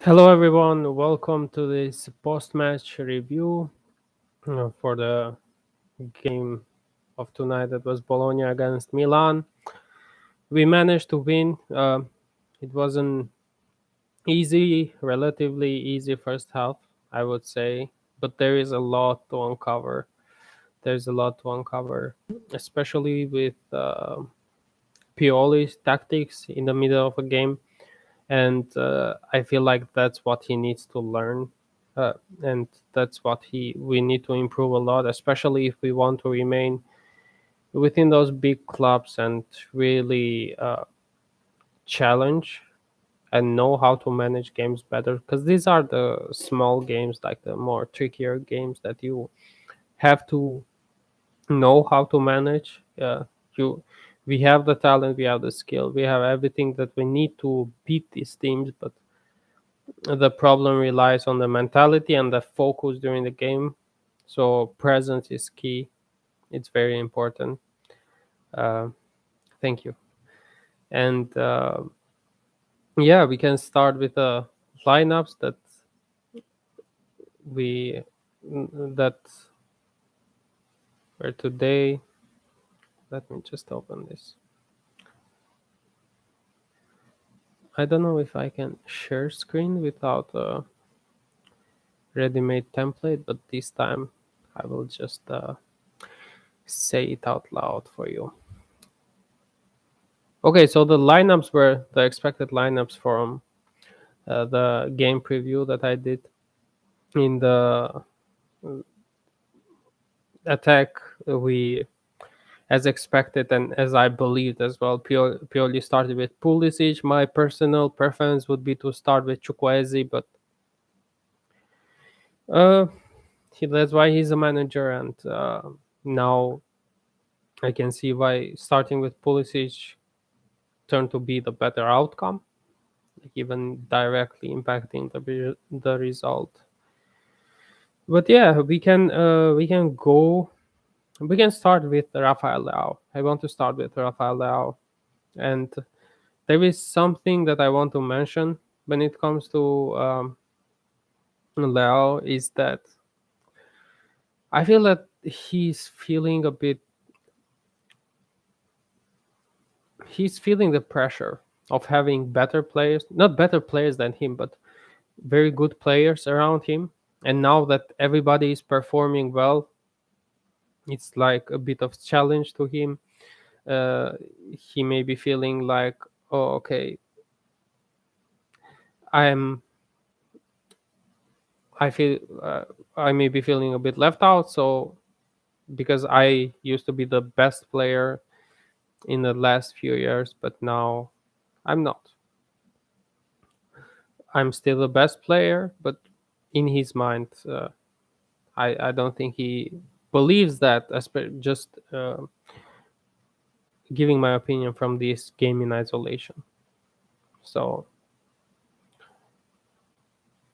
Hello, everyone. Welcome to this post-match review for the game of tonight. That was Bologna against Milan. We managed to win. It was an relatively easy first half, I would say, but there is a lot to uncover. There's a lot to uncover, especially with Pioli's tactics in the middle of a game. And I feel like that's what he needs to learn, uh, and that's what he we need to improve a lot, especially if we want to remain within those big clubs and really challenge and know how to manage games better. Because these are the small games, like the more trickier games that you have to know how to manage. You We have the talent, we have the skill, we have everything that we need to beat these teams, but the problem relies on the mentality and the focus during the game. So presence is key. It's very important. Uh, Thank you. And yeah, we can start with the lineups we that were today. Let me just open this. I don't know if I can share screen without a ready-made template, but this time I will just say it out loud for you. Okay, so the lineups were the expected lineups from the game preview that I did. In the attack, we, as expected and as I believed as well, purely started with Pulisic. My personal preference would be to start with Chukwueze, but uh, that's why he's a manager, and now I can see why starting with Pulisic turned to be the better outcome, like even directly impacting the result. But yeah, we can start with Rafael Leao. I want to start with Rafael Leao, and there is something that I want to mention when it comes to Leao, is that I feel that he's feeling the pressure of having better players, not better players than him, but very good players around him. And now that everybody is performing well, it's like a bit of challenge to him. uh, he may be feeling like, oh, okay, i'm I feel I may be feeling a bit left out, so because I used to be the best player in the last few years, but now I'm not. I'm still the best player, but in his mind, I don't think he believes that. Just giving my opinion from this game in isolation. So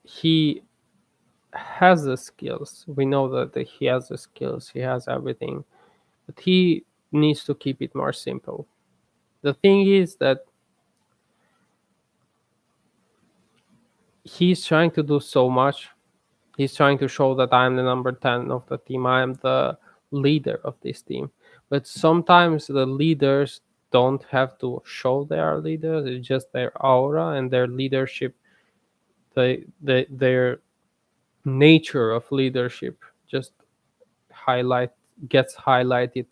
he has the skills. We know that he has the skills. He has everything, but he needs to keep it more simple. The thing is that he's trying to do so much. He's trying to show that I'm the number 10 of the team. I am the leader of this team. But sometimes the leaders don't have to show they are leaders. It's just their aura and their leadership, their nature of leadership just highlight gets highlighted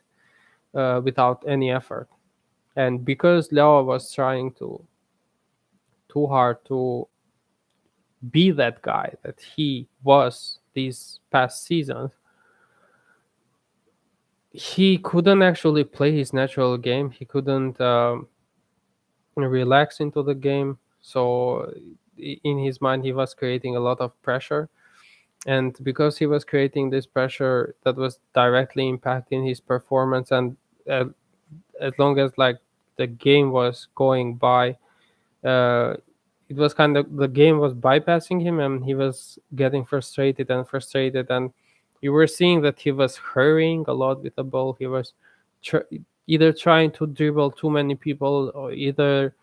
without any effort. And because Leo was trying too hard to be that guy that he was these past seasons, he couldn't actually play his natural game. He couldn't relax into the game. So in his mind, he was creating a lot of pressure, and because he was creating this pressure, that was directly impacting his performance. And uh, as long as like the game was going by, uh, it was kind of the game was bypassing him, and he was getting frustrated, and you were seeing that he was hurrying a lot with the ball. He was tr- either trying to dribble too many people, or either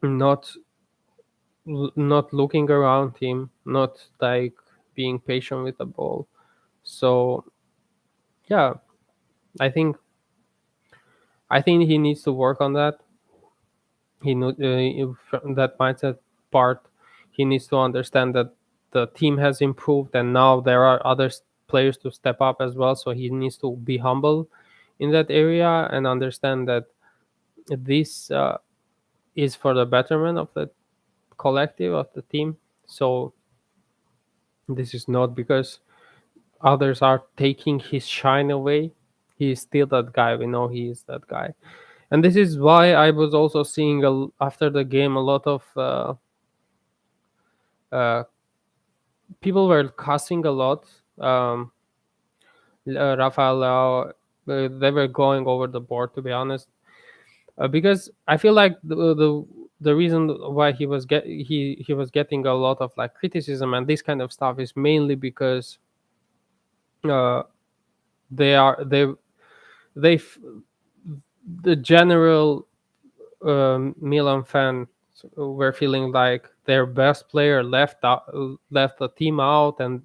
not not looking around him, not like being patient with the ball. So yeah, I think I think he needs to work on that. From that mindset part, he needs to understand that the team has improved and now there are other players to step up as well. So he needs to be humble in that area and understand that this is for the betterment of the collective of the team. So this is not because others are taking his shine away. He is still that guy. We know he is that guy, and this is why I was also seeing after the game a lot of uh, people were cussing a lot. Rafael Leao, they were going over the board, to be honest, because I feel like the reason why he was getting a lot of like criticism and this kind of stuff is mainly because uh, they are they f- the general Milan fan were feeling like their best player left the team out, and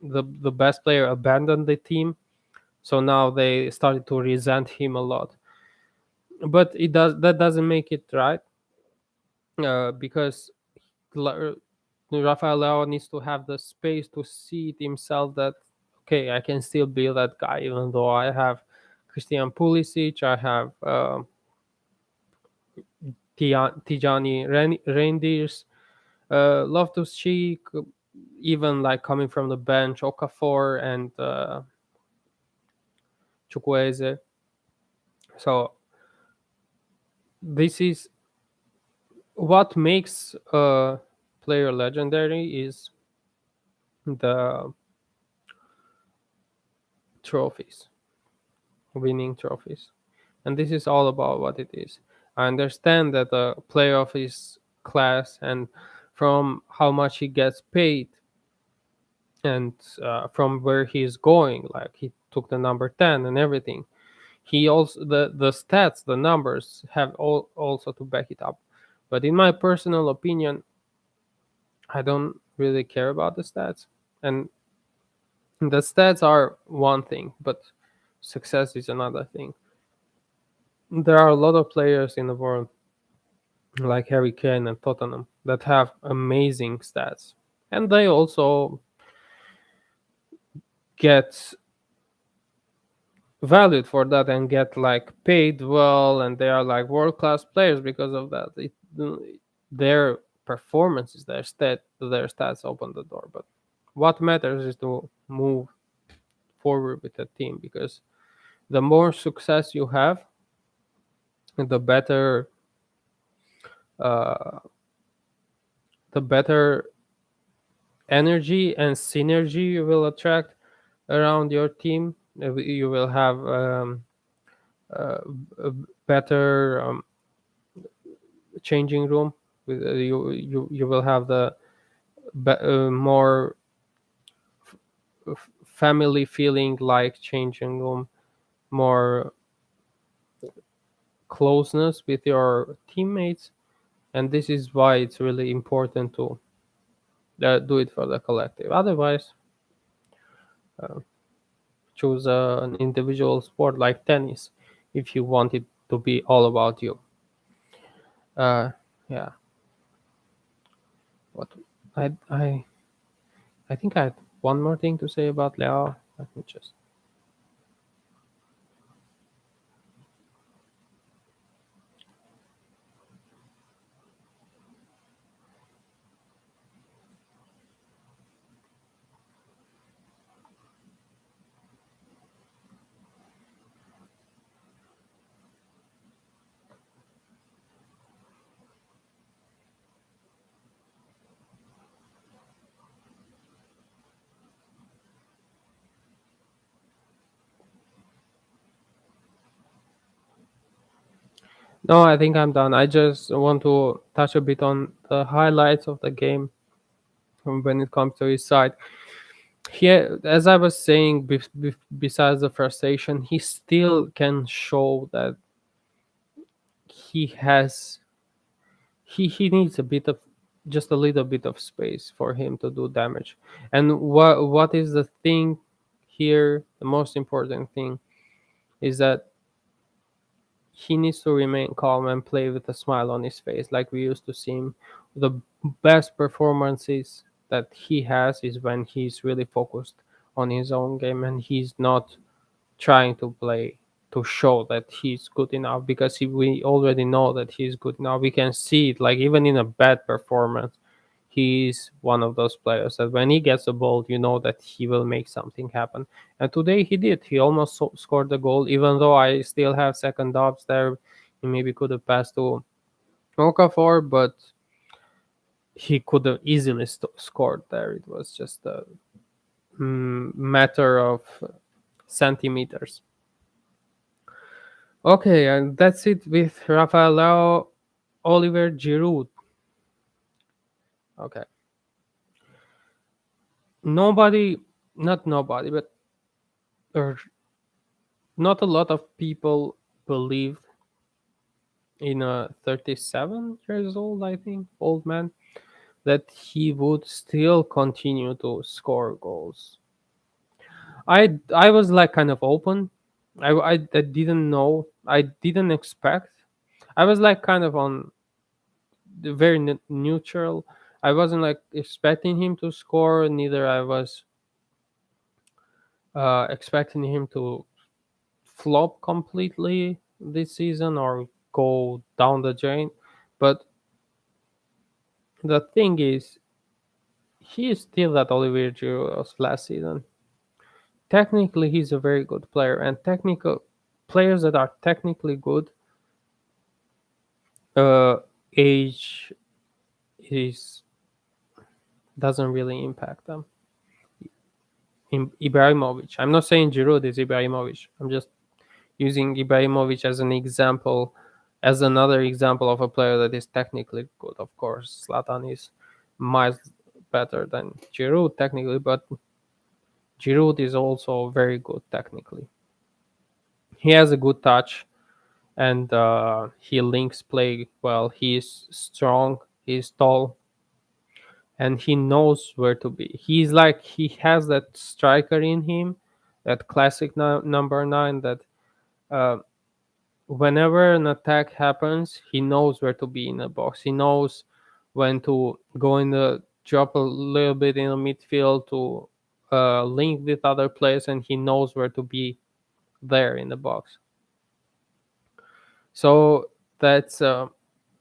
the best player abandoned the team. So now they started to resent him a lot. But it does that doesn't make it right, because La- Rafael Leao needs to have the space to see it himself that okay, I can still be that guy even though I have Christian Pulisic, I have Tijani Reindeers, loftus-cheek, even like coming from the bench, Okafor and Chukwueze. So this is what makes a player legendary is the trophies, winning trophies, and this is all about what it is. I understand that a player of his class and from how much he gets paid and from where he's going, like he took the number 10 and everything, he also the stats, the numbers have also to back it up. But in my personal opinion, I don't really care about the stats, and the stats are one thing, but success is another thing. There are a lot of players in the world like Harry Kane and Tottenham that have amazing stats, and they also get valued for that and get like paid well, and they are like world class players because of that. Their performances, their stats open the door, but what matters is to move forward with the team, because the more success you have, the better uh, the better energy and synergy you will attract around your team. You will have uh, a better changing room. You will have the more family feeling like changing room, more closeness with your teammates, and this is why it's really important to do it for the collective. Otherwise, choose an individual sport like tennis if you want it to be all about you. Uh, yeah. What I I I think I had one more thing to say about Leo. Let me just. No, I think I'm done. I just want to touch a bit on the highlights of the game when it comes to his side. Here, as I was saying, besides the frustration, he still can show that he has he needs a bit of just a little bit of space for him to do damage. And what is the thing here? The most important thing is that he needs to remain calm and play with a smile on his face, like we used to see him. The best performances that he has is when he's really focused on his own game and he's not trying to play to show that he's good enough, because we already know that he's good enough. We can see it, like even in a bad performance, he's one of those players that when he gets the ball, you know that he will make something happen. And today he did. He almost scored the goal, even though I still have second doubts there. He maybe could have passed to Okafor, but he could have easily scored there. It was just a matter of centimeters. Okay, and that's it with Rafael Oliver Giroud. Okay. Nobody, not nobody, but er, not a lot of people believed in a 37 years old, I think, old man, that he would still continue to score goals. I was like kind of open. I didn't know. I didn't expect. I was like kind of on the very neutral. I wasn't like expecting him to score. Neither I was expecting him to flop completely this season or go down the drain. But the thing is, he is still that Olivier Giroud of last season. Technically, he's a very good player, and technical players that are technically good, uh, age is doesn't really impact them. Ibrahimovic. I'm not saying Giroud is Ibrahimovic. I'm just using Ibrahimovic as an example, as another example of a player that is technically good. Of course, Zlatan is miles better than Giroud technically, but Giroud is also very good technically. He has a good touch, and he links play well. He is strong. He's tall, and he knows where to be. He's like he has that striker in him, that classic number nine. That uh, whenever an attack happens, he knows where to be in the box. He knows when to go in the drop a little bit in the midfield to link with other players, and he knows where to be there in the box. So that's a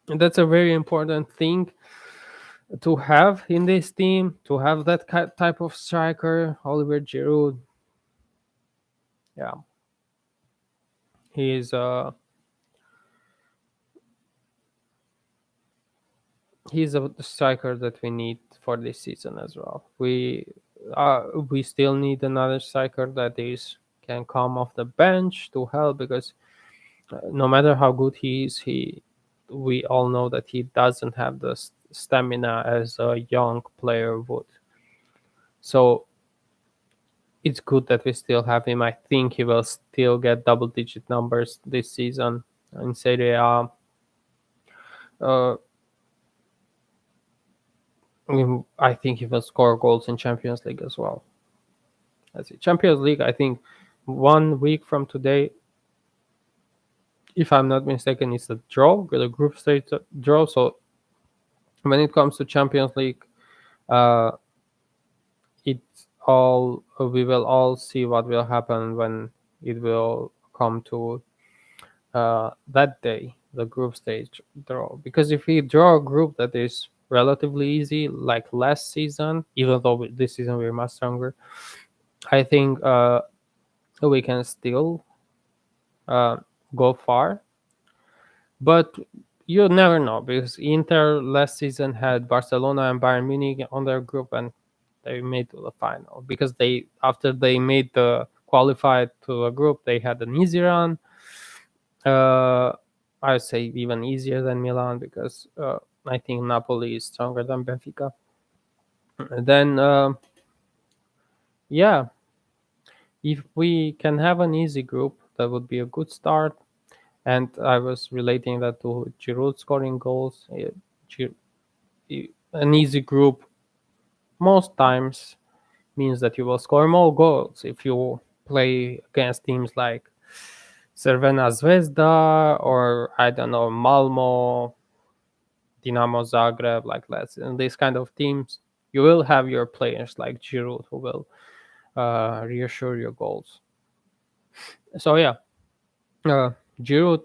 very important thing to have in this team, to have that type of striker. Oliver Giroud, yeah, he's he's a striker that we need for this season as well. We still need another striker that is can come off the bench to help, because no matter how good he is, he we all know that he doesn't have the stamina as a young player would. So it's good that we still have him. I think he will still get double digit numbers this season in Serie A. Uh, I think he will score goals in Champions League as well. Let's see. Champions League, I think 1 week from today, if I'm not mistaken, it's a draw, the group stage draw. So when it comes to Champions League, uh, it's all we will all see what will happen when it will come to that day, the group stage draw. Because if we draw a group that is relatively easy, like last season, even though this season we're much stronger, I think we can still uh, go far. But you never know, because Inter last season had Barcelona and Bayern Munich on their group, and they made to the final because they after they made the qualified to a group, they had an easy run. Uh, I would say even easier than Milan, because I think Napoli is stronger than Benfica. Then, yeah, if we can have an easy group, that would be a good start. And I was relating that to Giroud scoring goals. An easy group most times means that you will score more goals if you play against teams like Cervena Zvezda or I don't know Malmo, Dinamo Zagreb, like let's in these kind of teams. You will have your players like Giroud who will reassure your goals. So yeah, uh, Giroud,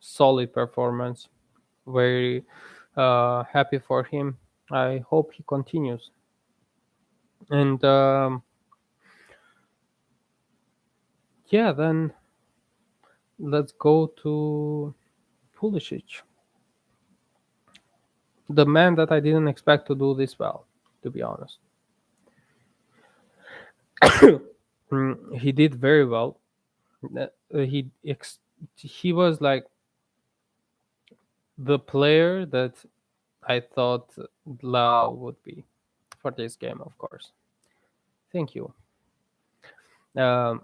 solid performance. Very happy for him. I hope he continues. And yeah, then let's go to Pulisic, the man that I didn't expect to do this well. To be honest, he did very well. He was like the player that I thought Lau would be for this game. Of course, thank you. Um,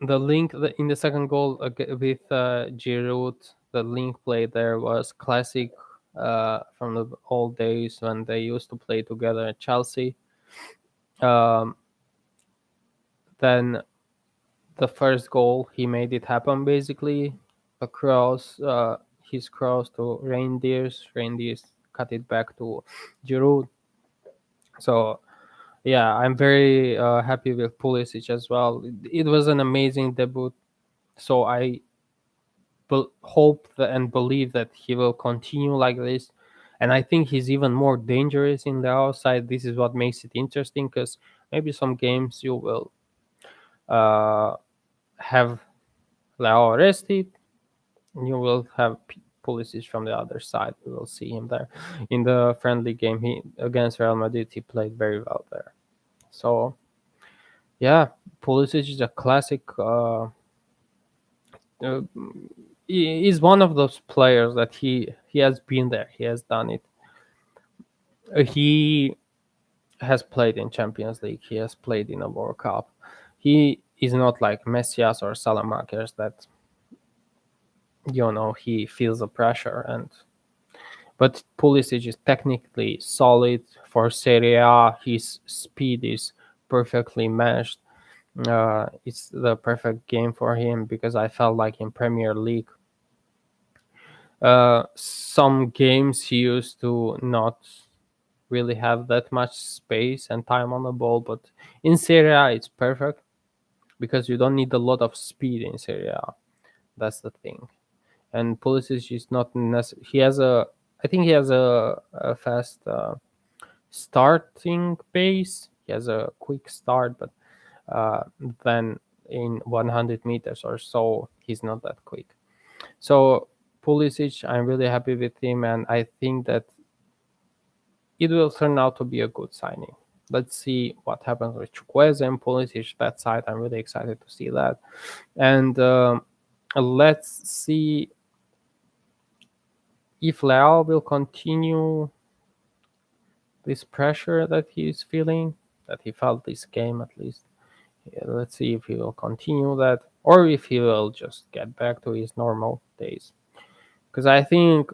the link in the second goal with Giroud, the link play there was classic from the old days when they used to play together at Chelsea. Um, then the first goal, he made it happen basically. Across his cross to Reindeers cut it back to Giroud. So yeah, I'm very happy with Pulisic as well. It was an amazing debut. So I hope and believe that he will continue like this. And I think he's even more dangerous in the outside. This is what makes it interesting because maybe some games you will uh, have Lao arrested, and you will have Pulisic from the other side. We will see him there. In the friendly game he against Real Madrid, he played very well there. So yeah, Pulisic is a classic. Uh, is one of those players that he has been there. He has done it. He has played in Champions League. He has played in a World Cup. He is not like Messias or Salamakers that he feels the pressure. And but Pulisic is technically solid for Serie A. His speed is perfectly matched. It's the perfect game for him because I felt like in Premier League some games he used to not really have that much space and time on the ball, but in Serie A it's perfect because you don't need a lot of speed in Serie A. That's the thing. And Pulisic is not necessary. He has I think he has a fast starting pace. He has a quick start, but uh, then in 100 meters or so, he's not that quick. So Pulisic, I'm really happy with him, and I think that it will turn out to be a good signing. Let's see what happens with Chukwueze and Pulisic. That side, I'm really excited to see that. And let's see if Leao will continue this pressure that he is feeling, that he felt this game at least. Yeah, let's see if he will continue that or if he will just get back to his normal days. Because I think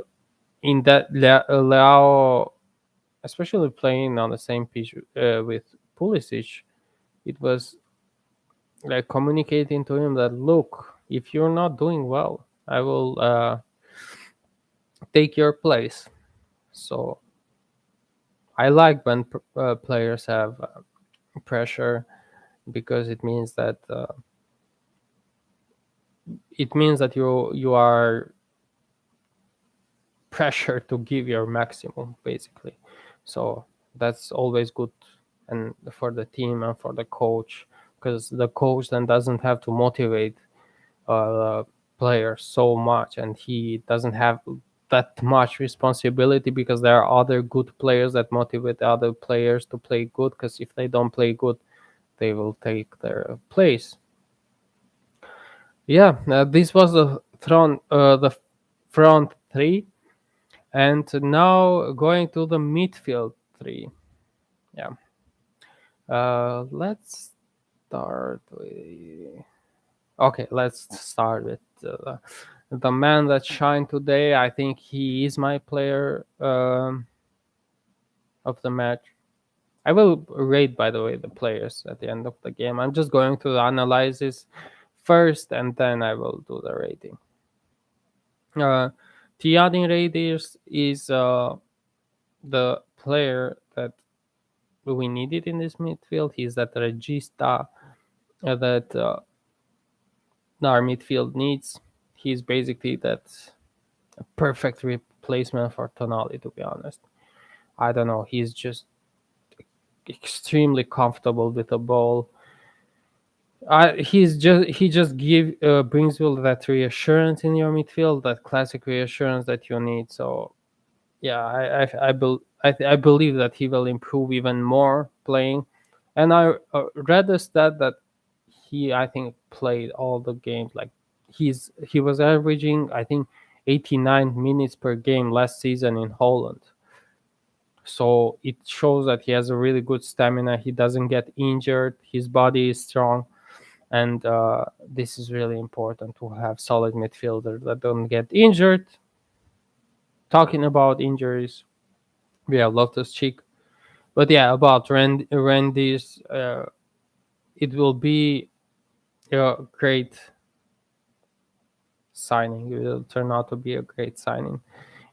in that Leao, especially playing on the same pitch with Pulisic, it was like communicating to him that look, if you're not doing well, I will take your place. So I like when players have pressure because it means that you are pressured to give your maximum basically. So that's always good and for the team and for the coach because the coach then doesn't have to motivate uh, players so much and he doesn't have that much responsibility because there are other good players that motivate other players to play good because if they don't play good they will take their place. Yeah, this was the front three, and now going to the midfield three. Yeah, let's start with. Okay, let's start with the man that shined today. I think he is my player of the match. I will rate, by the way, the players at the end of the game. I'm just going to the analysis first, and then I will do the rating. Uh, Tiani Raiders is the player that we needed in this midfield. He's that regista that our midfield needs. He's basically that perfect replacement for Tonali, to be honest. I don't know. He's just extremely comfortable with the ball. He just give brings you that reassurance in your midfield, that classic reassurance that you need. So yeah, I believe that he will improve even more playing. And I read the stat that he, I think, played all the games. Like he was averaging, I think, 89 minutes per game last season in Holland. So it shows that he has a really good stamina. He doesn't get injured. His body is strong, and this is really important to have solid midfielders that don't get injured. Talking about injuries, we have Loftus-Cheek. But yeah, about Randy's, it will be a great signing. It will turn out to be a great signing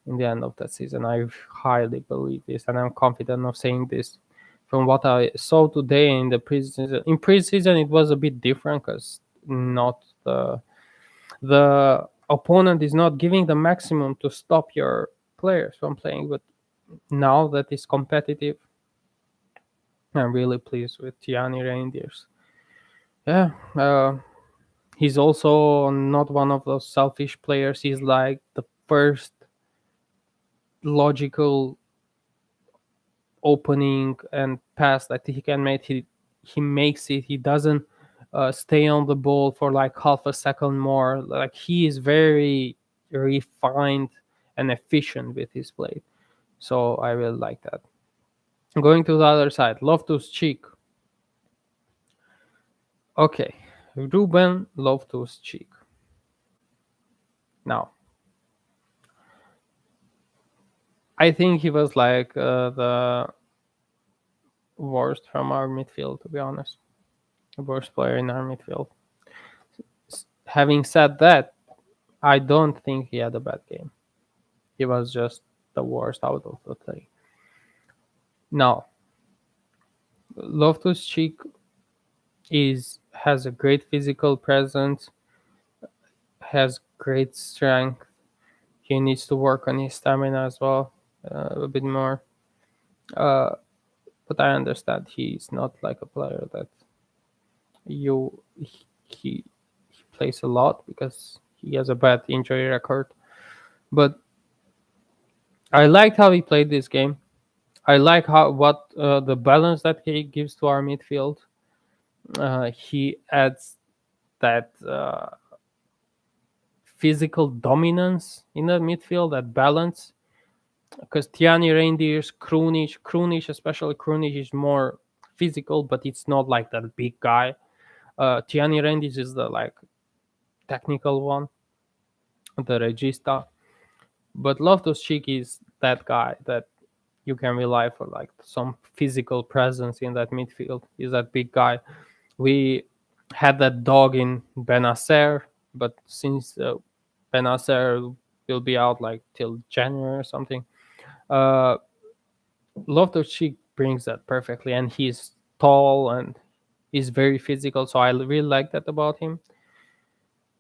in the end of the season. I highly believe this, and I'm confident of saying this. From what I saw today in the preseason, it was a bit different because not the opponent is not giving the maximum to stop your players from playing. But now that it's competitive, I'm really pleased with Gianni Reindeers. Yeah, he's also not one of those selfish players. He's like the first logical opening and pass that he can make. He makes it. He doesn't stay on the ball for like half a second more. Like he is very refined and efficient with his play. So I really like that. Going to the other side, Loftus-Cheek. Okay, Ruben Loftus-Cheek. Now, I think he was like the worst from our midfield, to be honest. The worst player in our midfield. Having said that, I don't think he had a bad game. He was just the worst out of the three. Now, Loftus Cheek has a great physical presence, has great strength. He needs to work on his stamina as well, a bit more. Uh, but I understand he's not like a player that you he plays a lot because he has a bad injury record. But I liked how he played this game. I like how what the balance that he gives to our midfield. He adds that physical dominance in the midfield, that balance. Because Tiani Reindeers, Krunic, especially Krunic, is more physical, but it's not like that big guy. Tiani Reindeers is the like technical one, the regista. But Loftus Cheek is that guy that you can rely for like some physical presence in that midfield. He's that big guy. We had that dog in Benacer, but since Benacer will be out like till January or something, uh, Loftus Cheek brings that perfectly, and he's tall and he's very physical. So I really like that about him.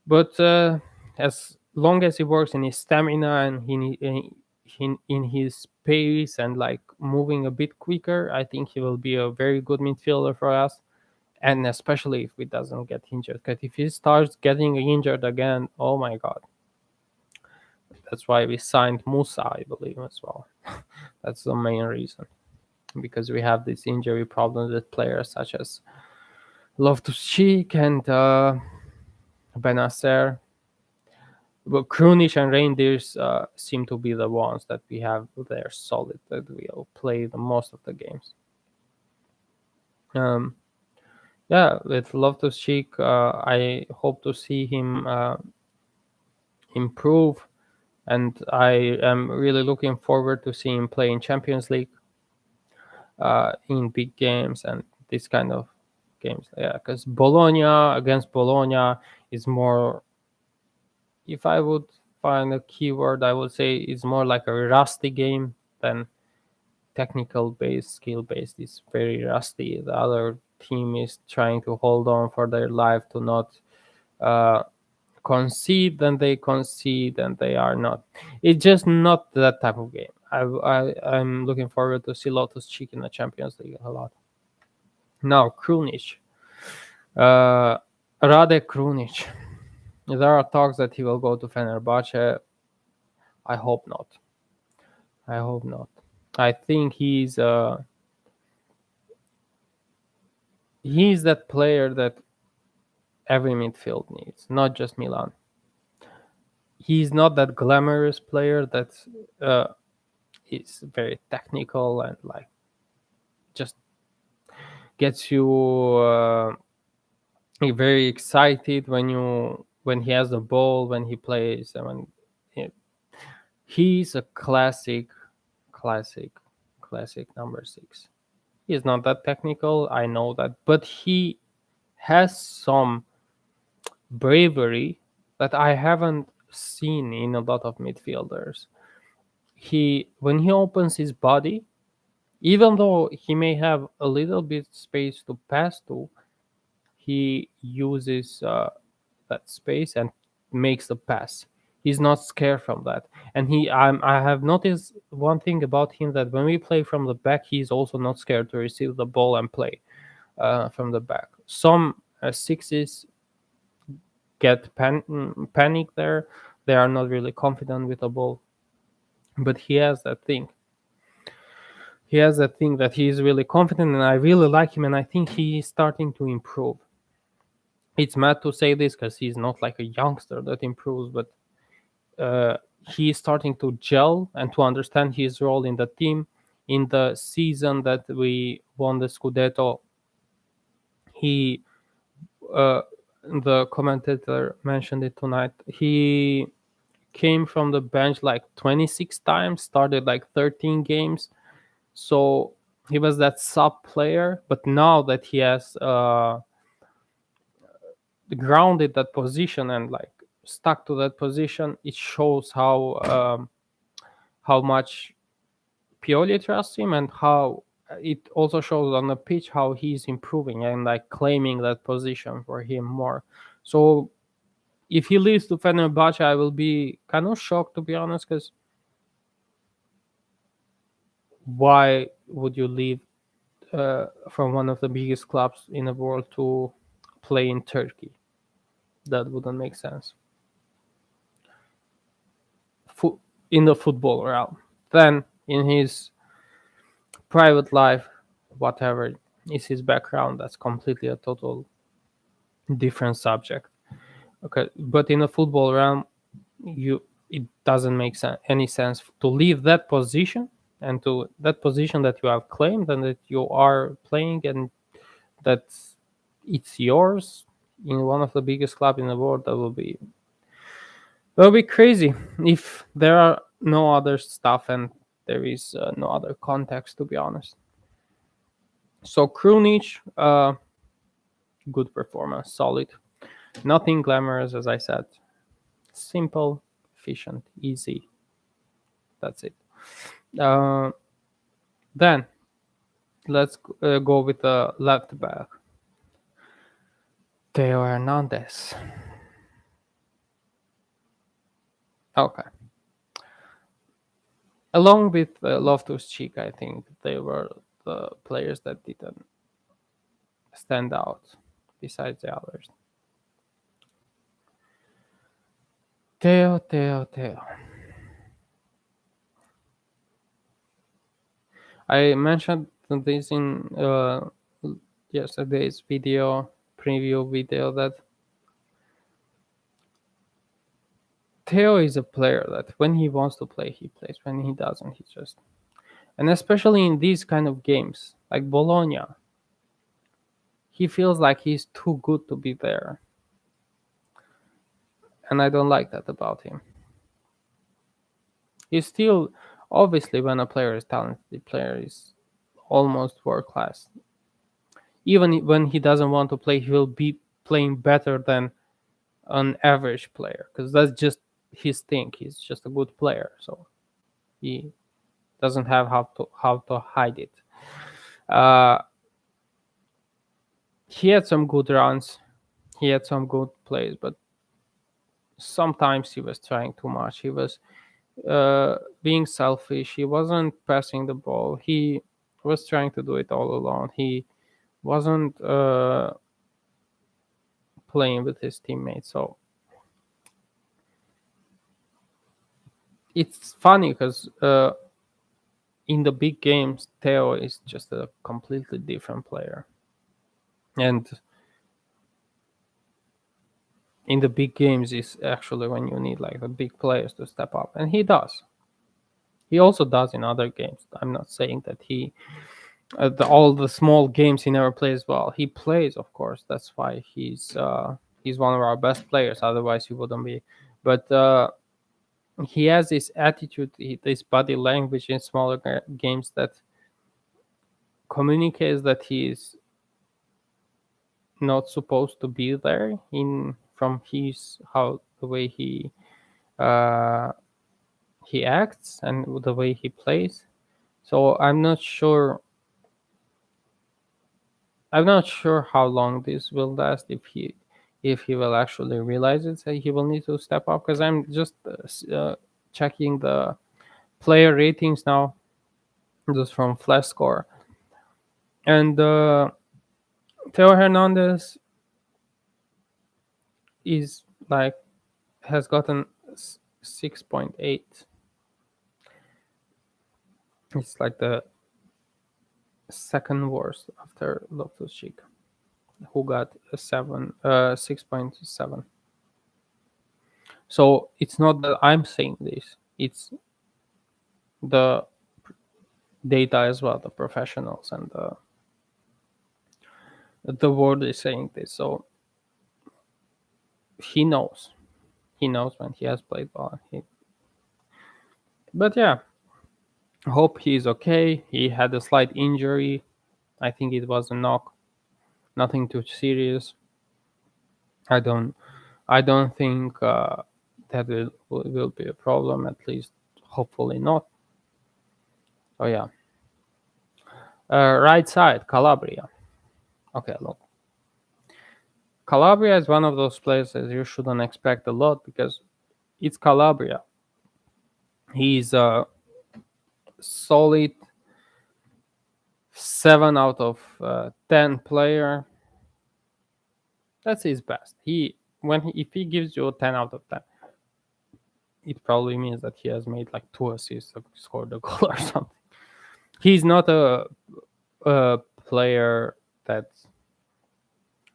But as long as he works in his stamina and in his pace and like moving a bit quicker, I think he will be a very good midfielder for us. And especially if he doesn't get injured, because if he starts getting injured again, oh my god, that's why we signed Musa, I believe, as well. That's the main reason, because we have this injury problems with players such as Loftus-Cheek and Benacer. But Krunic and Reindeers seem to be the ones that we have there solid, that will play the most of the games. Um, yeah, with Loftus-Cheek, I hope to see him improve, and I am really looking forward to seeing him play in Champions League. in big games and this kind of games. Yeah, because Bologna against Bologna is more. If I would find a keyword, I would say it's more like a rusty game than technical based, skill based. It's very rusty. The other team is trying to hold on for their life to not uh, concede, then they concede, and they are not. It's just not that type of game. I'm looking forward to see Lotus-cheek in the Champions League a lot. Now, Krunic. Uh, Rade Krunic. There are talks that he will go to Fenerbahce. I hope not. I hope not. I think he's that player that every midfield needs, not just Milan. He's not that glamorous player that uh, is very technical and like just gets you very excited when he has the ball when he plays and when he, he's a classic classic number 6. He's not that technical, I know that, but he has some bravery that I haven't seen in a lot of midfielders. He when he opens his body, even though he may have a little bit space to pass to, he uses that space and makes the pass. He's not scared from that. And I have noticed one thing about him, that when we play from the back, he's also not scared to receive the ball and play from the back. Some sixes get panic there. They are not really confident with the ball, but he has that thing. He has that thing that he is really confident, and I really like him. And I think he is starting to improve. It's mad to say this because he's not like a youngster that improves, but uh, he is starting to gel and to understand his role in the team. In the season that we won the Scudetto, he uh, the commentator mentioned it tonight. He came from the bench like 26 times, started like 13 games. So he was that sub player, but now that he has grounded that position and like stuck to that position, it shows how much Pioli trusts him, and how it also shows on the pitch how he's improving and like claiming that position for him more. So if he leaves to Fenerbahce, I will be kind of shocked, to be honest, because why would you leave from one of the biggest clubs in the world to play in Turkey? That wouldn't make sense. In the football realm. Then in his private life, whatever is his background, that's completely a total different subject. Okay, but in the football realm, you it doesn't make any sense to leave that position, and to that position that you have claimed and that you are playing, and that it's yours in one of the biggest clubs in the world. That will be crazy if there are no other stuff and there is no other context, to be honest. So Krunic, good performance, solid. Nothing glamorous, as I said. Simple, efficient, easy. That's it. Uh, then let's go with the left back, Theo Hernandez. Okay. Along with Loftus-Cheek, I think they were the players that didn't stand out besides the others. Theo. I mentioned this in yesterday's preview video, that Theo is a player that when he wants to play, he plays. When he doesn't, he just. And especially in these kind of games, like Bologna, he feels like he's too good to be there. And I don't like that about him. He's still, obviously, when a player is talented, the player is almost world class. Even when he doesn't want to play, he will be playing better than an average player because that's just his thing. He's just a good player, so he doesn't have how to hide it. Uh, he had some good runs, he had some good plays, but sometimes he was trying too much. He was being selfish. He wasn't passing the ball. He was trying to do it all alone. He wasn't playing with his teammates. So it's funny because in the big games, Theo is just a completely different player. And in the big games is actually when you need like the big players to step up. And he does. He also does in other games. I'm not saying that all the small games he never plays well. He plays, of course. That's why he's one of our best players. Otherwise, he wouldn't be. But he has this attitude, this body language in smaller games that communicates that he's not supposed to be there in from his how the way uh, he acts and the way he plays. So I'm not sure how long this will last if he will actually realize it. So he will need to step up because I'm just checking the player ratings now, just from Flash Score, and Theo Hernandez is like has gotten 6.8. It's like the second worst after loftus-cheek, who got a 6.7. So it's not that I'm saying this; it's the data as well, the professionals and the world is saying this. So he knows, he knows when he has played well. But yeah, hope he's okay. He had a slight injury. I think it was a knock, nothing too serious. I don't I don't think that will be a problem. At least, hopefully not. Oh yeah, right side Calabria. Okay, look, Calabria is one of those places you shouldn't expect a lot because it's Calabria. He's a solid 7 out of 10 player. That's his best. If he gives you a 10 out of 10, it probably means that he has made like 2 assists or scored a goal or something. He's not a player that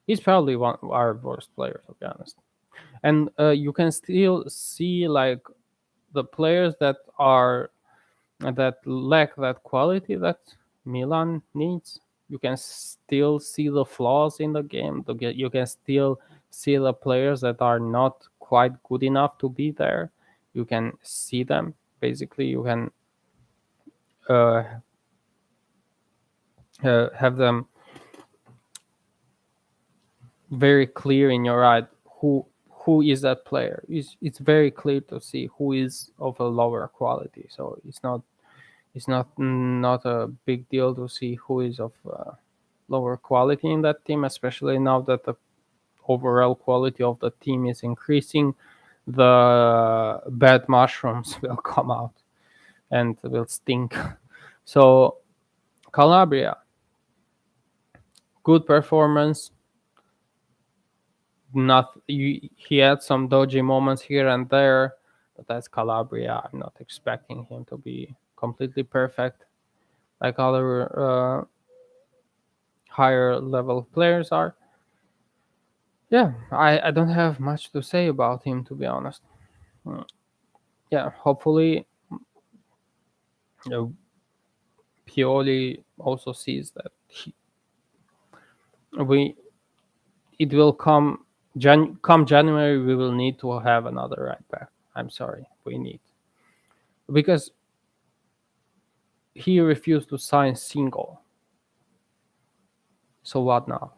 he's probably one of our worst players, to be honest. And you can still see like the players that lack that quality that Milan needs. You can still see the flaws in the game. You can still see the players that are not quite good enough to be there. You can see them. Basically, you can uh, have them very clear in your eye who is that player. It's very clear to see who is of a lower quality. So it's not a big deal to see who is of lower quality in that team, especially now that the overall quality of the team is increasing. The bad mushrooms will come out and will stink. So Calabria, good performance. He had some dodgy moments here and there, but that's Calabria. I'm not expecting him to be completely perfect like other higher level players are. Yeah, I don't have much to say about him, to be honest. Mm, Yeah, hopefully uh, Pioli also sees that we it will come January. We will need to have another right back. I'm sorry, we need, because he refused to sign single. So what now?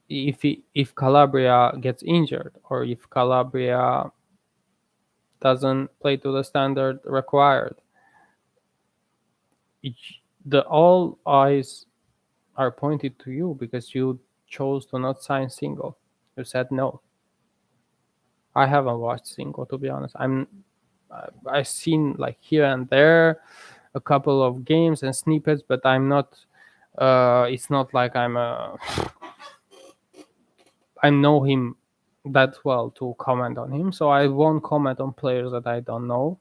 If Calabria gets injured, or if Calabria doesn't play to the standard required, the all eyes are pointed to you because you chose to not sign single. You said no. I haven't watched single, to be honest. I've seen like here and there a couple of games and snippets, but I'm not. It's not like I know him that well to comment on him, so I won't comment on players that I don't know.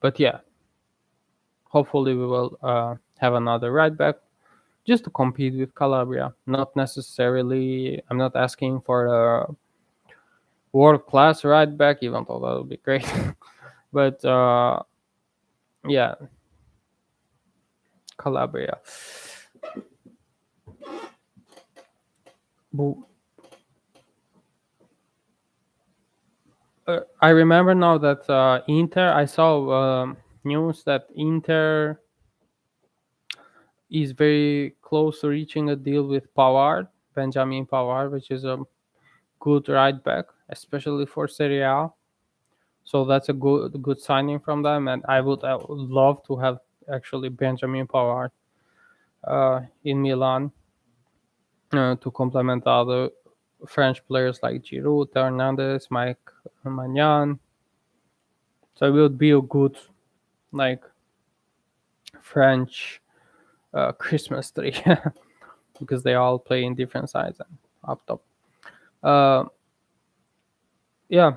But yeah, hopefully we will have another right back just to compete with Calabria. Not necessarily. I'm not asking for a world class right back, even though that would be great. But yeah, Calabria. I remember now that Inter. I saw news that Inter is very close to reaching a deal with Pavard, Benjamin Pavard, which is a good right back, especially for Serie A. So that's a good signing from them, and I would love to have actually Benjamin Pavard in Milan to complement other French players like Giroud, Hernandez, Mike Magnan. So it would be a good like French Christmas tree because they all play in different sides and up top. Uh, yeah,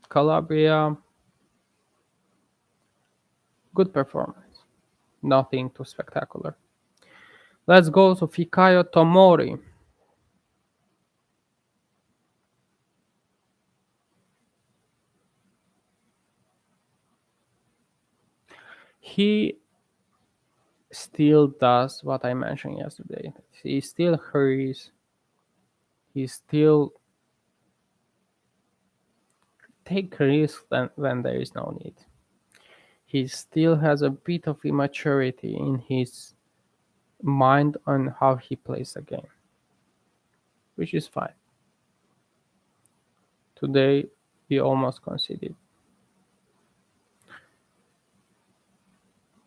Calabria, good performance. Nothing too spectacular. Let's go to Fikayo Tomori. He still does what I mentioned yesterday. He still hurries. He still take risks when there is no need. He still has a bit of immaturity in his mind on how he plays the game, which is fine. Today, we almost conceded.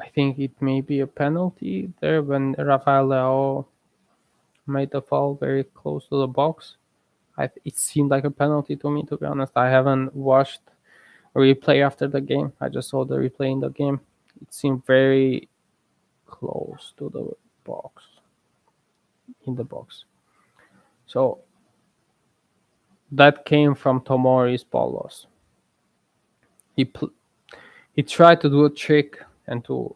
I think it may be a penalty there when Rafael Leao made the foul very close to the box. It seemed like a penalty to me, to be honest. I haven't watched a replay after the game. I just saw the replay in the game. It seemed very close to the box, in the box. So that came from Tomori's ball loss. He tried to do a trick and to,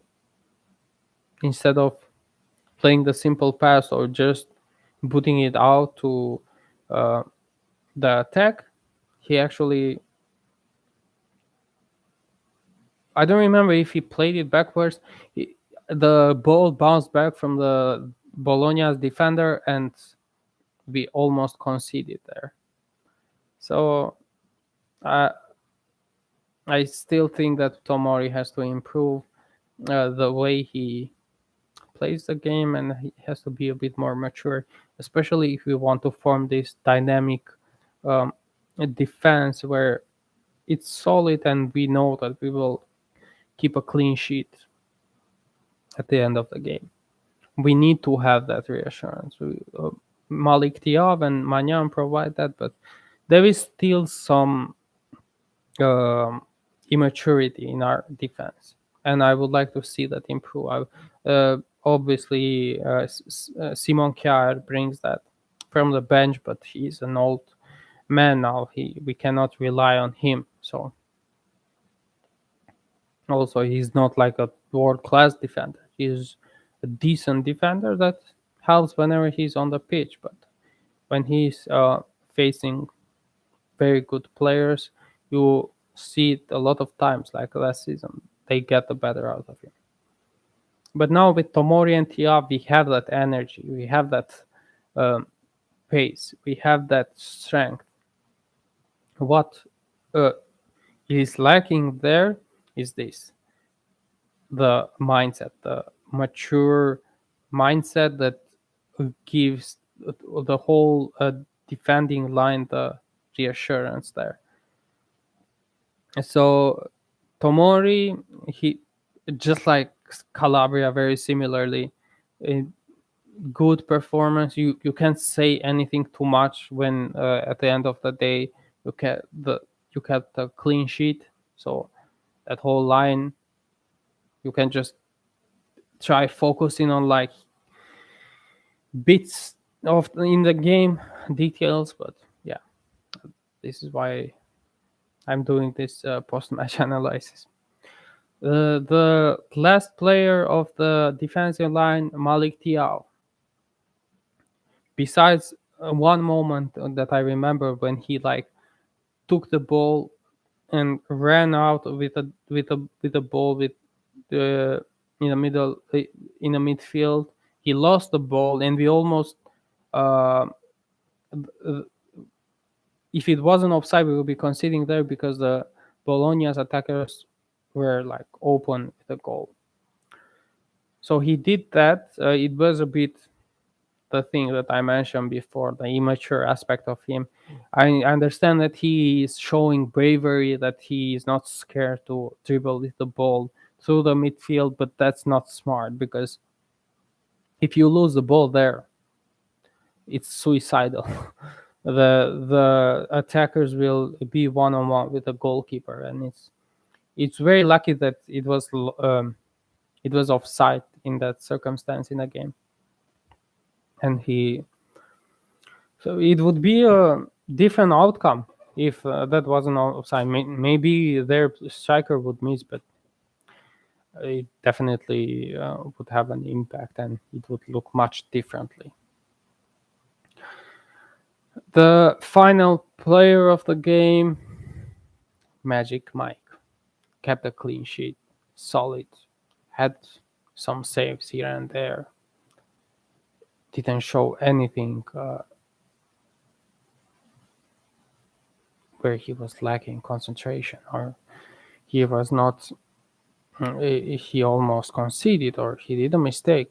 instead of playing the simple pass or just putting it out to uh, the attack, he actually, I don't remember if he played it backwards. The ball bounced back from the Bologna's defender, and we almost conceded there. So uh, I still think that Tomori has to improve the way he plays the game, and he has to be a bit more mature, especially if we want to form this dynamic um, defense where it's solid and we know that we will keep a clean sheet at the end of the game. We need to have that reassurance. Malik Diab and Manyan provide that, but there is still some um, immaturity in our defense, and I would like to see that improve. Obviously, Simon Kjaer brings that from the bench, but he's an old man now. We cannot rely on him. So also, he's not like a world class defender. He's a decent defender that helps whenever he's on the pitch, but when he's facing very good players, you see it a lot of times, like last season. They get the better out of him. But now with Tomori and Tiab, we have that energy, we have that um, pace, we have that strength. What is lacking there is this: the mindset, the mature mindset that gives the whole defending line the reassurance there. So Tomori, he just like Calabria, very similarly, a good performance. You can't say anything too much when at the end of the day you get the you get the clean sheet. So that whole line, you can just try focusing on like bits of in the game details. But yeah, this is why I'm doing this post-match analysis. The last player of the defensive line, Malik Tiao. Besides one moment that I remember when he like took the ball and ran out with a ball with the in the middle in the midfield. He lost the ball, and we almost uh, if it wasn't offside, we would be conceding there because the Bologna's attackers were like open with the goal. So he did that. It was a bit the thing that I mentioned before, the immature aspect of him. I understand that he is showing bravery, that he is not scared to dribble with the ball through the midfield, but that's not smart because if you lose the ball there, it's suicidal. The attackers will be one on one with the goalkeeper, and it's very lucky that it was offside in that circumstance in the game, and he so it would be a different outcome if that wasn't offside. Maybe their striker would miss, but it definitely would have an impact, and it would look much differently. The final player of the game, Magic Mike, kept a clean sheet, solid, had some saves here and there, didn't show anything where he was lacking concentration or he was not he almost conceded or he did a mistake.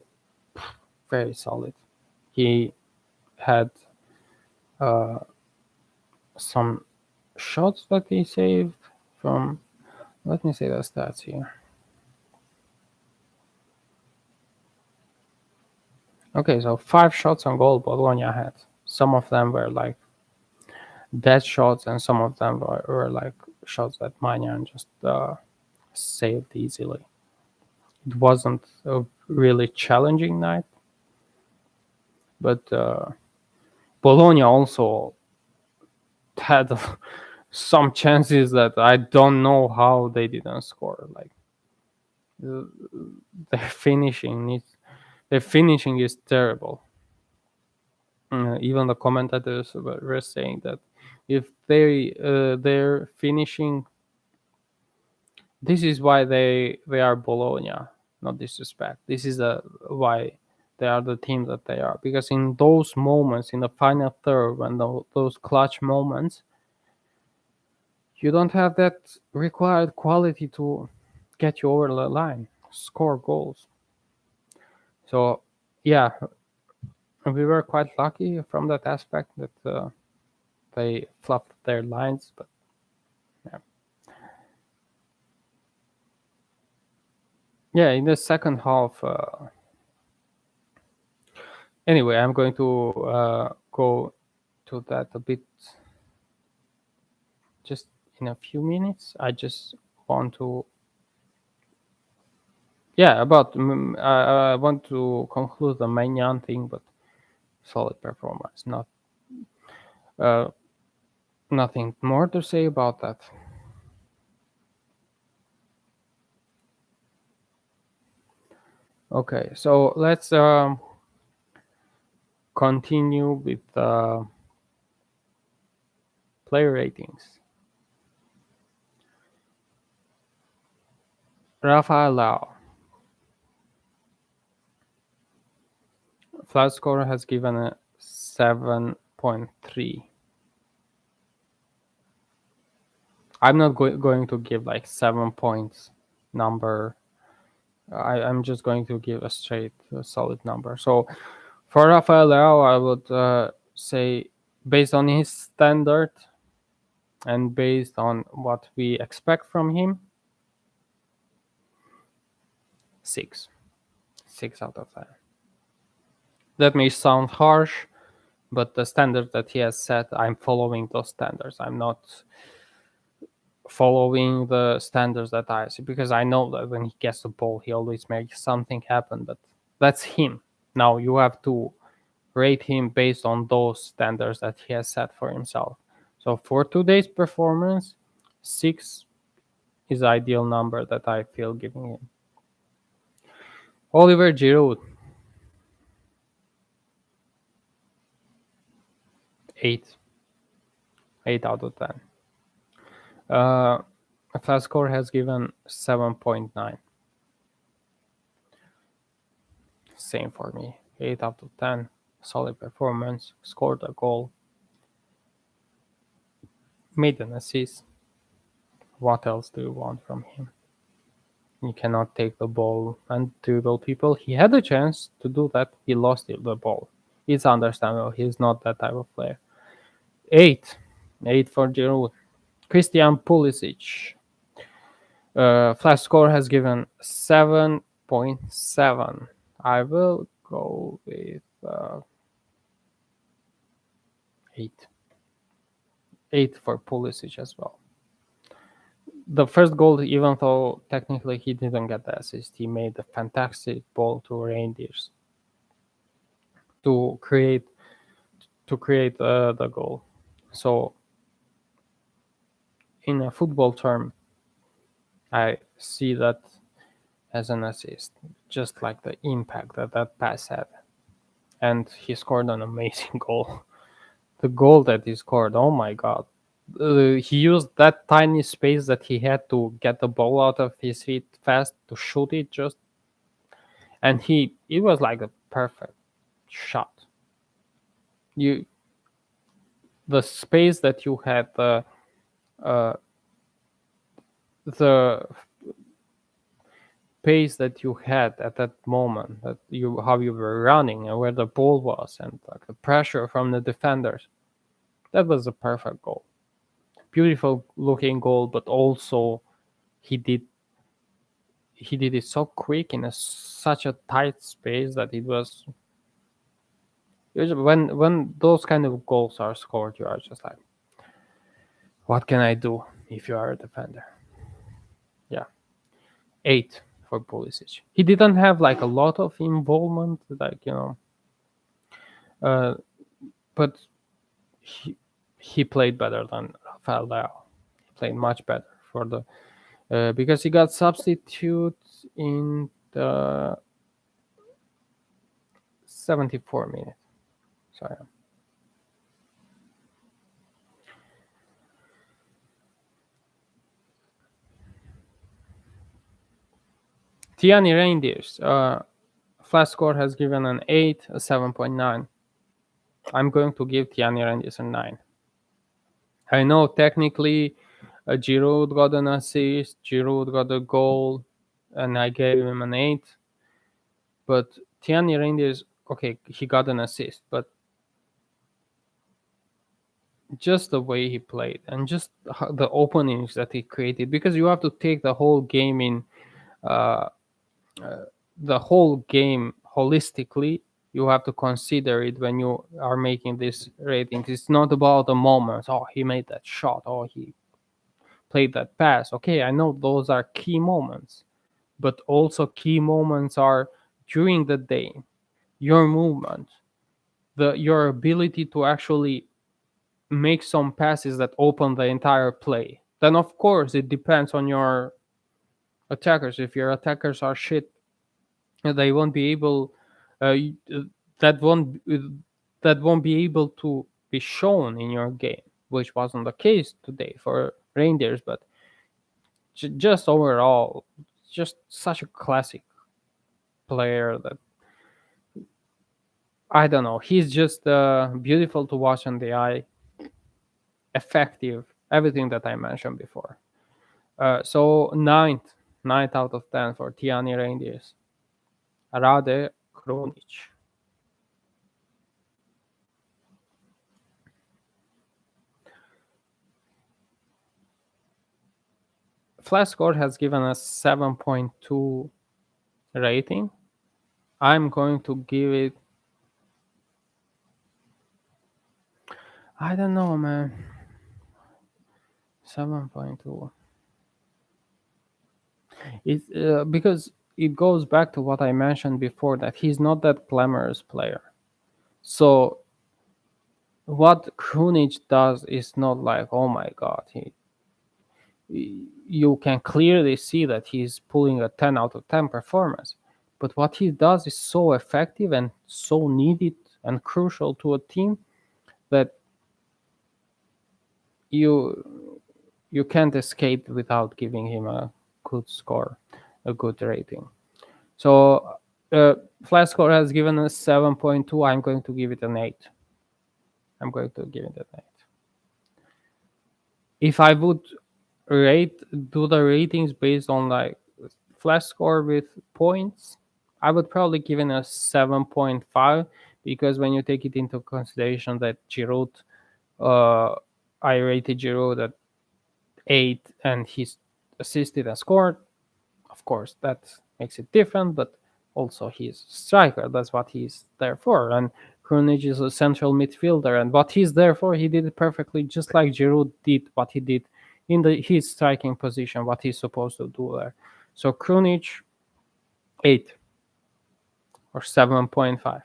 Very solid. He had some shots that he saved from, let me say the stats here. Okay, so 5 shots on goal Bologna had. Some of them were like dead shots, and some of them were like shots that Maignan just saved easily. It wasn't a really challenging night, but Bologna also had some chances that I don't know how they didn't score. Like their their finishing is terrible. Even the commentators were saying that if their finishing, this is why they are Bologna. Not disrespect. This is why they are the team that they are, because in those moments in the final third, when those clutch moments, you don't have that required quality to get you over the line, score goals. So yeah, we were quite lucky from that aspect that they flopped their lines, but yeah. Yeah, in the second half. Anyway, I'm going to go to that a bit just in a few minutes. I just want to, yeah, about I want to conclude the Maignan thing, but solid performance. Uh, Nothing more to say about that. Okay, so let's continue with player ratings. Rafael Lau, flat score has given a 7.3. I'm not going to give like 7 points number. I'm just going to give a straight solid number. So for Rafael Leao, I would say, based on his standard and based on what we expect from him, 6. 6 out of 10. That may sound harsh, but the standard that he has set, I'm following those standards. I'm not following the standards that I see, because I know that when he gets the ball, he always makes something happen. But that's him. Now you have to rate him based on those standards that he has set for himself. So for today's performance, 6 is the ideal number that I feel giving him. Oliver Giroud, 8. 8 out of 10. Fast score has given 7.9. Same for me. 8 out of 10. Solid performance. Scored a goal. Made an assist. What else do you want from him? You cannot take the ball and dribble people. He had a chance to do that. He lost the ball. It's understandable. He's not that type of player. 8. 8 for Giroud. Christian Pulisic. Flash score has given 7.7. I will go with 8. 8 for Pulisic as well. The first goal, even though technically he didn't get the assist, he made a fantastic ball to Reindeers to create the goal. So, in a football term, I see that as an assist, just like the impact that that pass had. And he scored an amazing goal. The goal that he scored, oh my god. He used that tiny space that he had to get the ball out of his feet fast to shoot it, just, and it was like a perfect shot. You The space that you had, uh, the pace that you had at that moment, that you how you were running and where the ball was, and like the pressure from the defenders, that was a perfect goal. Beautiful looking goal, but also he did it so quick in such a tight space that it was usually when those kind of goals are scored, you are just like, what can I do if you are a defender? Yeah. 8 for Pulisic. He didn't have like a lot of involvement, like, uh, but he played better than Rafael Leao. He played much better for the because he got substitute in the 74 minutes. So yeah. Tiani Reindeers. Flash score has given an 8, a 7.9. I'm going to give Tiani Reindeers a 9. I know technically Giroud got an assist, Giroud got a goal, and I gave him an 8. But Tiani Reindeers, okay, he got an assist, but just the way he played and just the openings that he created, because you have to take the whole game in uh, the whole game holistically. You have to consider it when you are making this ratings. It's not about the moments. Oh, he made that shot. Oh, he played that pass. Okay, I know those are key moments, but also key moments are during the day, your movement, your ability to actually make some passes that open the entire play. Then of course it depends on your attackers. If your attackers are shit, they won't be able that won't be able to be shown in your game, which wasn't the case today for Reindeers. But just overall, just such a classic player that I don't know. He's just beautiful to watch on the eye, effective everything that I mentioned before. So ninth out of 10 for Tiani Reindeers. Rade Krunic. Flashscore has given us 7.2 rating. I'm going to give it. I don't know, man. 7.2. It's because it goes back to what I mentioned before that he's not that glamorous player. So what Krunic does is not like, oh my god, you can clearly see that he's pulling a 10 out of 10 performance. But what he does is so effective and so needed and crucial to a team that you can't escape without giving him a good score, a good rating. So Flash score has given us 7.2. I'm going to give it an 8. I'm going to give it an 8. If I would do the ratings based on like Flash score with points, I would probably give it a 7.5 because when you take it into consideration that Giroud, I rated Giroud at 8 and he's assisted and scored. Of course, that makes it different, but also he's a striker. That's what he's there for. And Krunic is a central midfielder, and what he's there for, he did it perfectly, just like Giroud did what he did in his striking position, what he's supposed to do there. So Krunic, 8 or 7.5.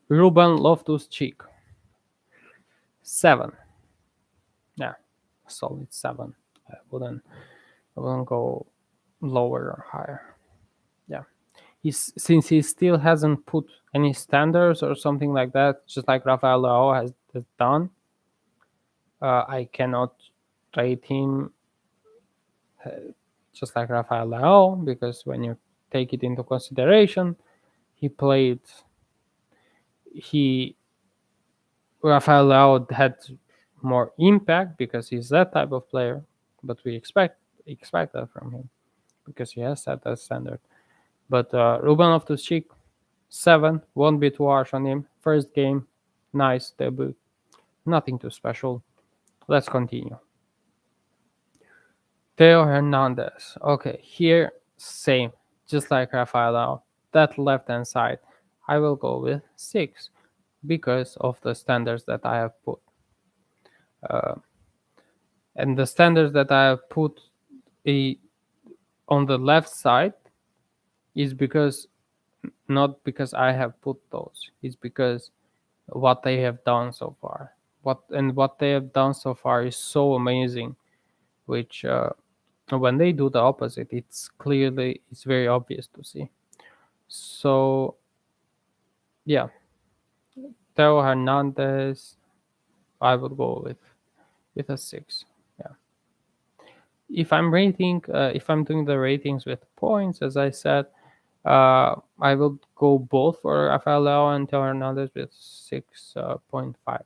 Ruben Loftus-Cheek, 7. Yeah, solid 7. I wouldn't go lower or higher. Yeah, since he still hasn't put any standards or something like that, just like Rafael Leao has done. I cannot rate him just like Rafael Leao because when you take it into consideration, he Rafael Leao had more impact because he's that type of player, but we expect that from him because he has set that standard. But Ruben Loftus-Cheek, 7, won't be too harsh on him. First game, nice debut, nothing too special. Let's continue. Theo Hernandez. Okay, here, same, just like Rafael. That left hand side, I will go with 6 because of the standards that I have put. And the standards that I have put on the left side is because not because I have put those. It's because what they have done so far. What they have done so far is so amazing, which when they do the opposite, it's very obvious to see. So yeah, Theo Hernandez, I would go with a 6. Yeah. If I'm doing the ratings with points, as I said, I will go both for Rafael Leao and Theo Hernandez with 6.5.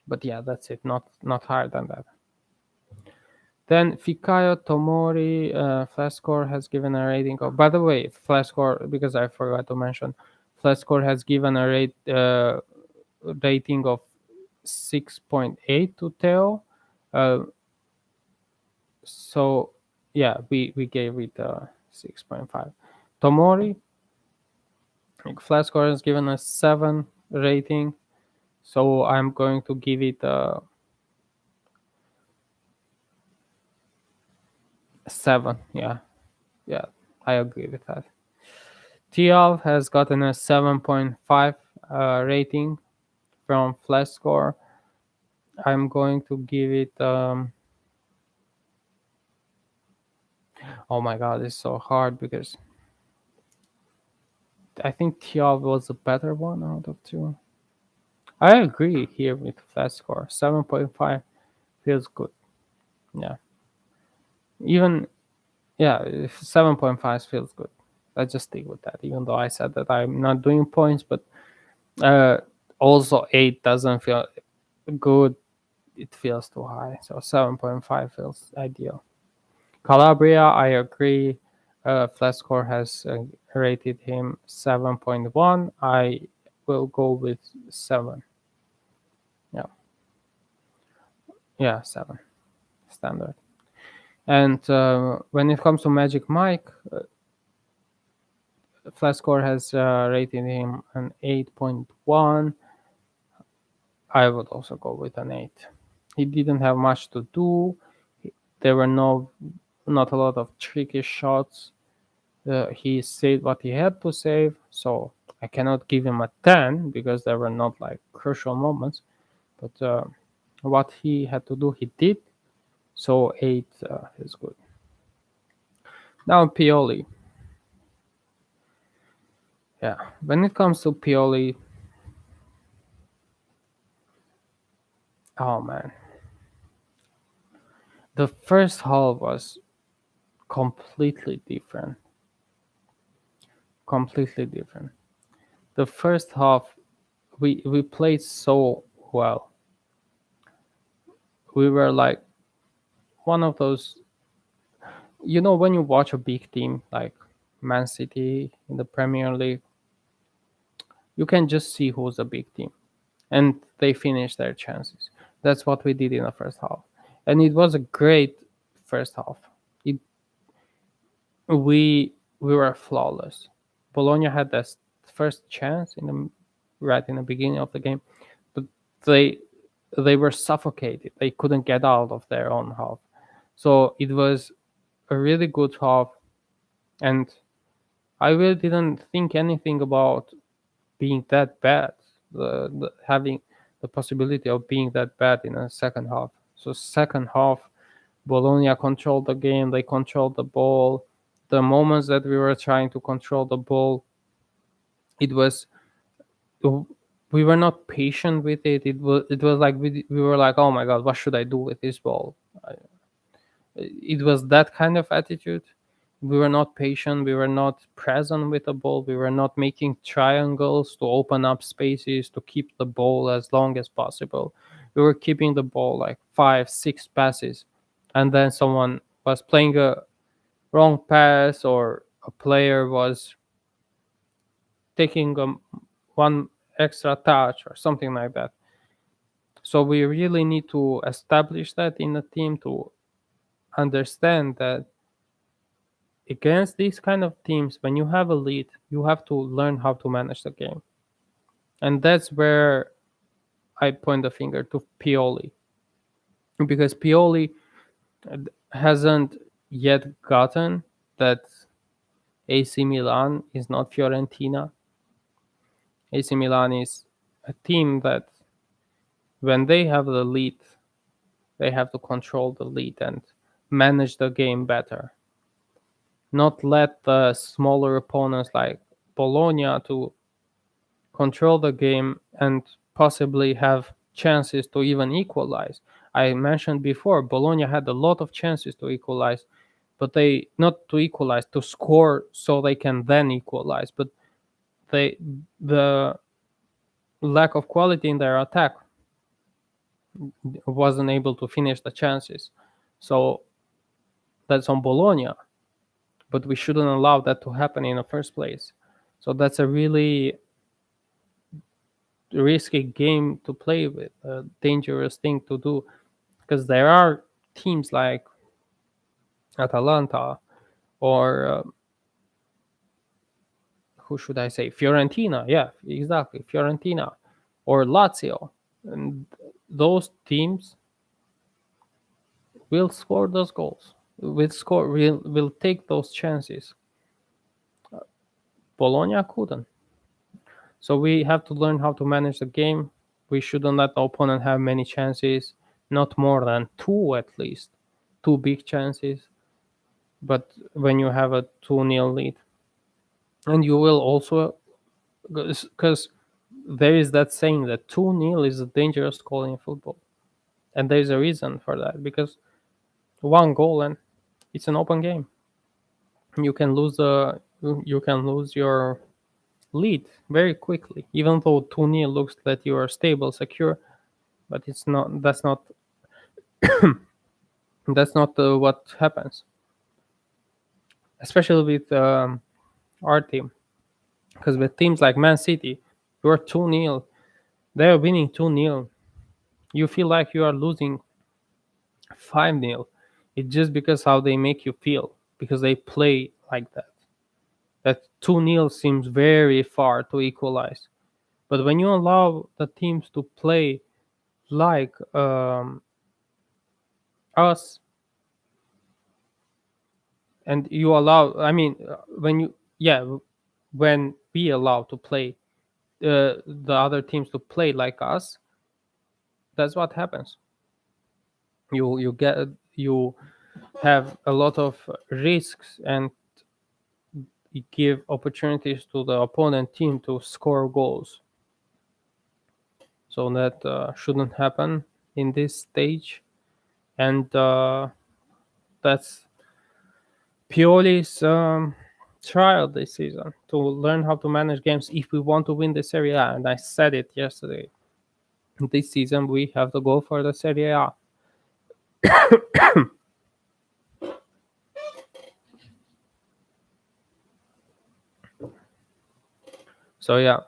But yeah, that's it. Not higher than that. Then Fikayo Tomori, Flashscore has given a rating of. By the way, Flashscore, because I forgot to mention, Flashscore has given a rating of 6.8 to Theo. So yeah, we gave it 6.5. Tomori, Flashscore has given a 7 rating, so I'm going to give it a 7. Yeah, I agree with that. Tiav has gotten a 7.5 rating from Flashscore. I'm going to give it. Oh my god, it's so hard because I think Tiav was a better one out of 2. I agree here with Flashscore. 7.5 feels good. Yeah. Even, yeah, 7.5 feels good. Let's just stick with that, even though I said that I'm not doing points, but also 8 doesn't feel good it feels too high. So 7.5 feels ideal. Calabria, I agree. Flescore has rated him 7.1. I will go with 7. Yeah, yeah, 7 standard. And when it comes to Magic Mike, Flescore has rated him an 8.1. I would also go with an 8. He didn't have much to do. There were not a lot of tricky shots. He saved what he had to save, so I cannot give him a 10 because there were not like crucial moments. But what he had to do, he did. So 8 is good. Now Pioli. Yeah, when it comes to Pioli, oh man, the first half was completely different. Completely different. The first half, we played so well. We were like one of those, when you watch a big team like Man City in the Premier League, you can just see who's a big team, and they finish their chances. That's what we did in the first half, and it was a great first half. It we were flawless. Bologna had this first chance right in the beginning of the game, but they they were suffocated. They couldn't get out of their own half. So it was a really good half, and I really didn't think anything about being that bad, having the possibility of being that bad in a second half. So second half, Bologna controlled the game. They controlled the ball. The moments that we were trying to control the ball, it was we were not patient with it. It was like we were like, oh my god, what should I do with this ball? It was that kind of attitude. We were not patient. We were not present with the ball. We were not making triangles to open up spaces to keep the ball as long as possible. We were keeping the ball like 5, 6 passes, and then someone was playing a wrong pass, or a player was taking one extra touch or something like that. So we really need to establish that in the team, to understand that against these kind of teams, when you have a lead, you have to learn how to manage the game. And that's where I point the finger to Pioli, because Pioli hasn't yet gotten that AC Milan is not Fiorentina. AC Milan is a team that when they have the lead, they have to control the lead and manage the game better. Not let the smaller opponents like Bologna to control the game and possibly have chances to even equalize. I mentioned before, Bologna had a lot of chances to equalize, but they not to equalize, to score so they can then equalize. But the lack of quality in their attack wasn't able to finish the chances. So that's on Bologna, but we shouldn't allow that to happen in the first place. So that's a really risky game to play with, a dangerous thing to do, because there are teams like Atalanta, or who should I say? Fiorentina. Yeah, exactly. Fiorentina or Lazio. And those teams will score those goals. Will take those chances. Bologna couldn't. So we have to learn how to manage the game. We shouldn't let the opponent have many chances, not more than two at least, two big chances. But when you have a 2-0 lead, and you will also, because there is that saying that 2-0 is a dangerous goal in football. And there's a reason for that, because one goal and it's an open game. You can lose your lead very quickly, even though 2-0 looks that you are stable, secure, but it's not. That's not That's not what happens, especially with our team. Because with teams like Man City, you're 2-0, they're winning 2-0. You feel like you are losing 5-0. It's just because how they make you feel, because they play like that. That 2-0 seems very far to equalize. But when you allow the teams to play like us, and you allow, I mean, when you, yeah, when we allow to play the other teams to play like us, that's what happens. You have a lot of risks, and you give opportunities to the opponent team to score goals. So that shouldn't happen in this stage, and that's Pioli's trial this season to learn how to manage games if we want to win the Serie A. And I said it yesterday. This season we have to go for the Serie A. So yeah,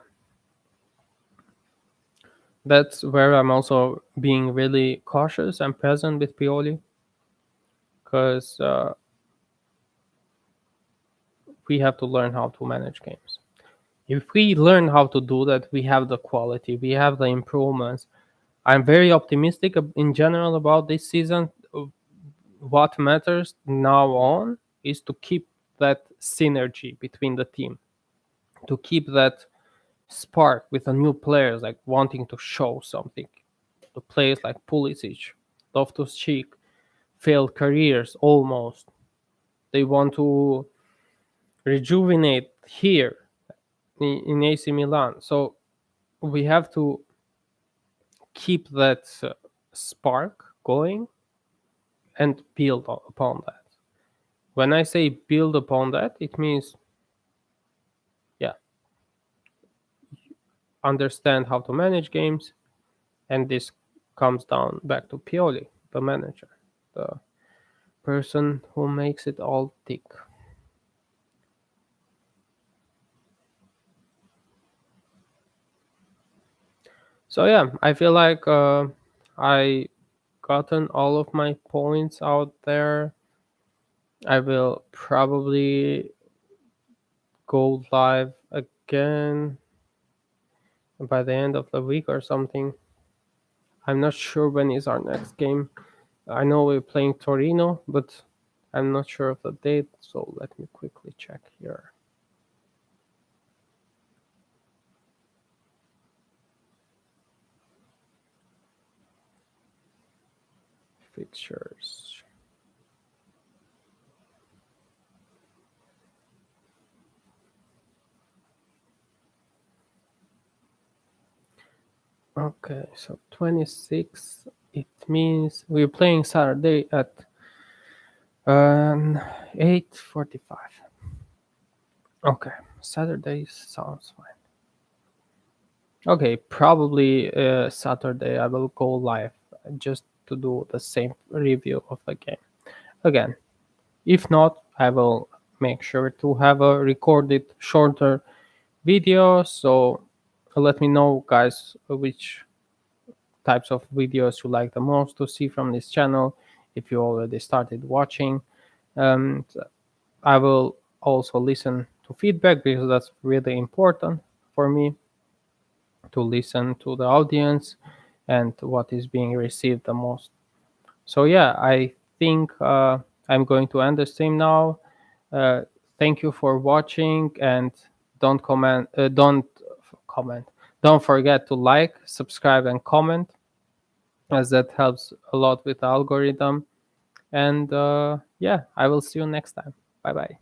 that's where I'm also being really cautious and present with Pioli, because we have to learn how to manage games. If we learn how to do that, we have the quality, we have the improvements. I'm very optimistic in general about this season. What matters now on is to keep that synergy between the team, to keep that spark with the new players, like wanting to show something. The players like Pulisic, Loftus-Cheek, failed careers almost. They want to rejuvenate here in AC Milan. So we have to keep that spark going and build upon that. When I say build upon that, it means, yeah, understand how to manage games, and this comes down back to Pioli, the manager, the person who makes it all tick. So yeah, I feel like I gotten all of my points out there. I will probably go live again by the end of the week or something. I'm not sure when is our next game. I know we're playing Torino, but I'm not sure of the date, so let me quickly check here. Fixtures. Okay, so 26. It means we're playing Saturday at 8:45. Okay, Saturday sounds fine. Okay, probably Saturday I will go live just to do the same review of the game again. If not, I will make sure to have a recorded shorter video. So let me know, guys, which types of videos you like the most to see from this channel if you already started watching. And I will also listen to feedback because that's really important for me, to listen to the audience and what is being received the most. So yeah, I think I'm going to end the stream now. Uh, Thank you for watching, and don't comment, don't forget to like, subscribe, and comment, as that helps a lot with the algorithm. And yeah, I will see you next time. Bye bye.